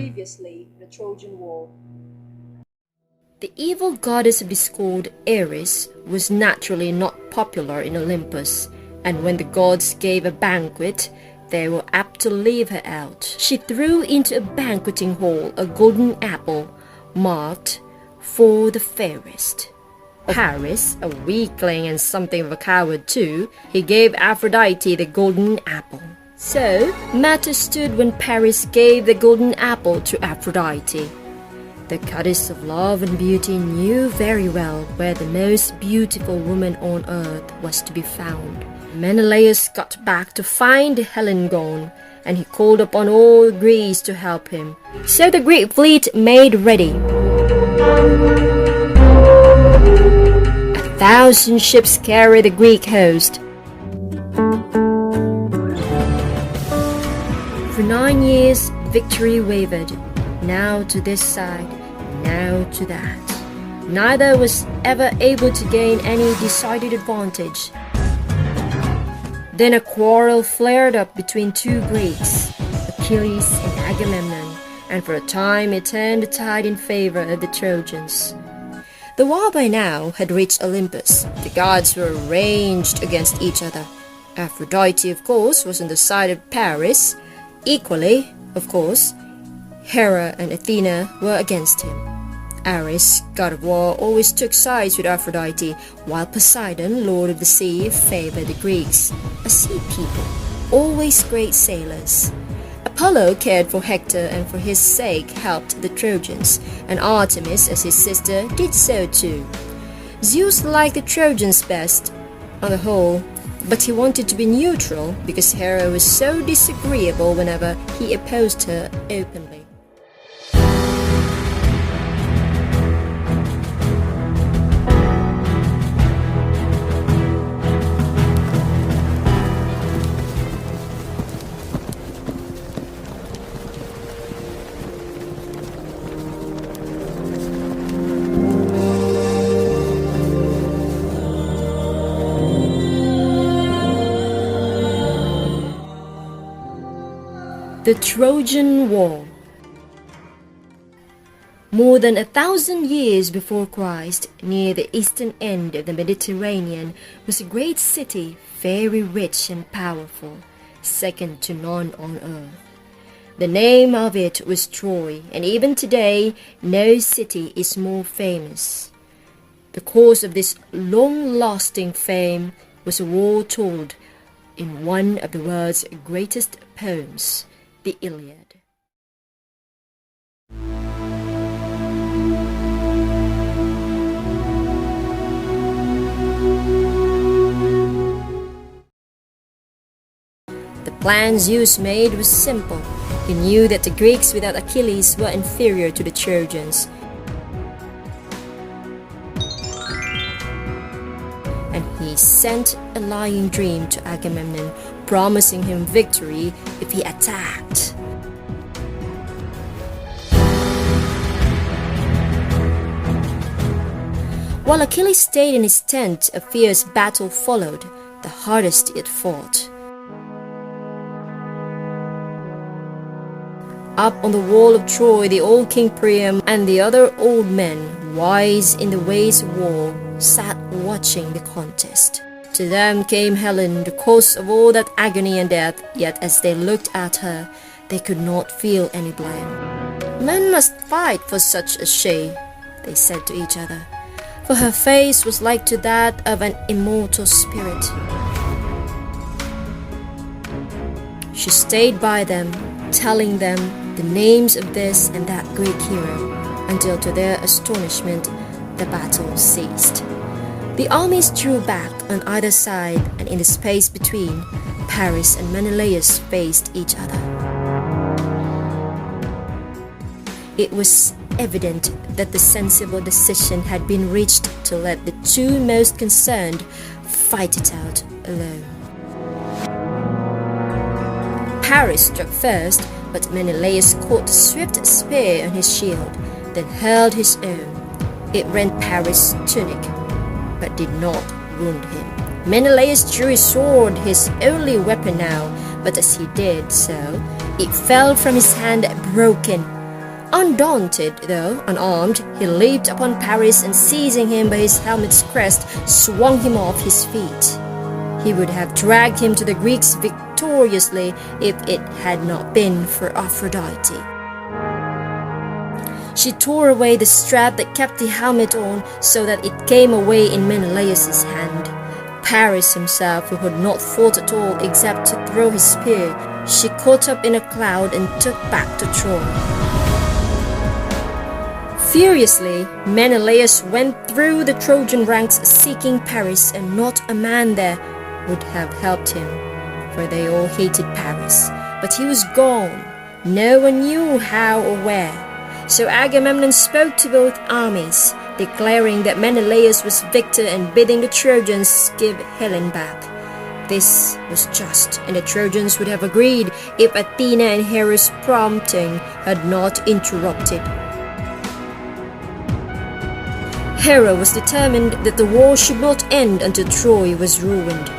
Previously, the Trojan War. The evil goddess of discord, Ares, was naturally not popular in Olympus, and when the gods gave a banquet, they were apt to leave her out. She threw into a banqueting hall a golden apple, marked, "For the fairest." Paris, a weakling and something of a coward too, he gave Aphrodite the golden apple. So matters stood when Paris gave the golden apple to Aphrodite. The goddess of love and beauty knew very well where the most beautiful woman on earth was to be found. Menelaus got back to find Helen gone, and he called upon all Greece to help him. So the Greek fleet made ready. 1,000 ships carried the Greek host. For 9 years, victory wavered, now to this side, now to that. Neither was ever able to gain any decided advantage. Then a quarrel flared up between two Greeks, Achilles and Agamemnon, and for a time it turned the tide in favor of the Trojans. The war by now had reached Olympus. The gods were ranged against each other. Aphrodite, of course, was on the side of Paris. Equally, of course, Hera and Athena were against him. Ares, god of war, always took sides with Aphrodite, while Poseidon, lord of the sea, favored the Greeks, a sea people, always great sailors. Apollo cared for Hector and for his sake helped the Trojans, and Artemis, as his sister, did so too. Zeus liked the Trojans best, on the whole, but he wanted to be neutral because Hera was so disagreeable whenever he opposed her openly. The Trojan War. More than 1,000 years before Christ, near the eastern end of the Mediterranean, was a great city, very rich and powerful, second to none on earth. The name of it was Troy, and even today no city is more famous. The cause of this long-lasting fame was a war told in one of the world's greatest poems, the Iliad. The plan Zeus made was simple. He knew that the Greeks without Achilles were inferior to the Trojans. And he sent a lying dream to Agamemnon, promising him victory if he attacked. While Achilles stayed in his tent, a fierce battle followed, the hardest he had fought. Up on the wall of Troy, the old King Priam and the other old men, wise in the ways of war, sat watching the contest. To them came Helen, the cause of all that agony and death, yet as they looked at her, they could not feel any blame. "Men must fight for such as she," they said to each other, for her face was like to that of an immortal spirit. She stayed by them, telling them the names of this and that Greek hero, until to their astonishment the battle ceased. The armies drew back on either side, and in the space between, Paris and Menelaus faced each other. It was evident that the sensible decision had been reached to let the two most concerned fight it out alone. Paris struck first, but Menelaus caught a swift spear on his shield, then hurled his own. It rent Paris' tunic, but did not wound him. Menelaus drew his sword, his only weapon now, but as he did so, it fell from his hand broken. Undaunted, though unarmed, he leaped upon Paris and seizing him by his helmet's crest, swung him off his feet. He would have dragged him to the Greeks victoriously if it had not been for Aphrodite. She tore away the strap that kept the helmet on so that it came away in Menelaus' hand. Paris himself, who had not fought at all except to throw his spear, she caught up in a cloud and took back to Troy. Furiously, Menelaus went through the Trojan ranks seeking Paris, and not a man there would have helped him, for they all hated Paris. But he was gone. No one knew how or where. So Agamemnon spoke to both armies, declaring that Menelaus was victor and bidding the Trojans give Helen back. This was just, and the Trojans would have agreed if Athena and Hera's prompting had not interrupted. Hera was determined that the war should not end until Troy was ruined.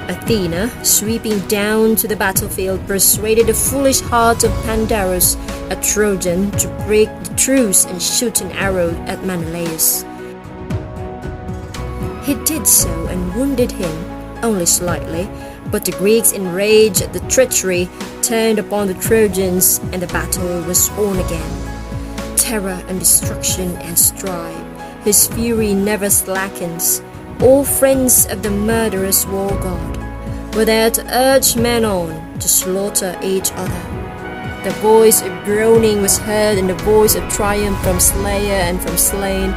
Athena, sweeping down to the battlefield, persuaded the foolish heart of Pandarus, a Trojan, to break the truce and shoot an arrow at Menelaus. He did so and wounded him, only slightly, but the Greeks, enraged at the treachery, turned upon the Trojans, and the battle was on again. Terror and destruction and strife. His fury never slackens. All friends of the murderous war god were there to urge men on to slaughter each other. The voice of groaning was heard, and the voice of triumph from slayer and from slain,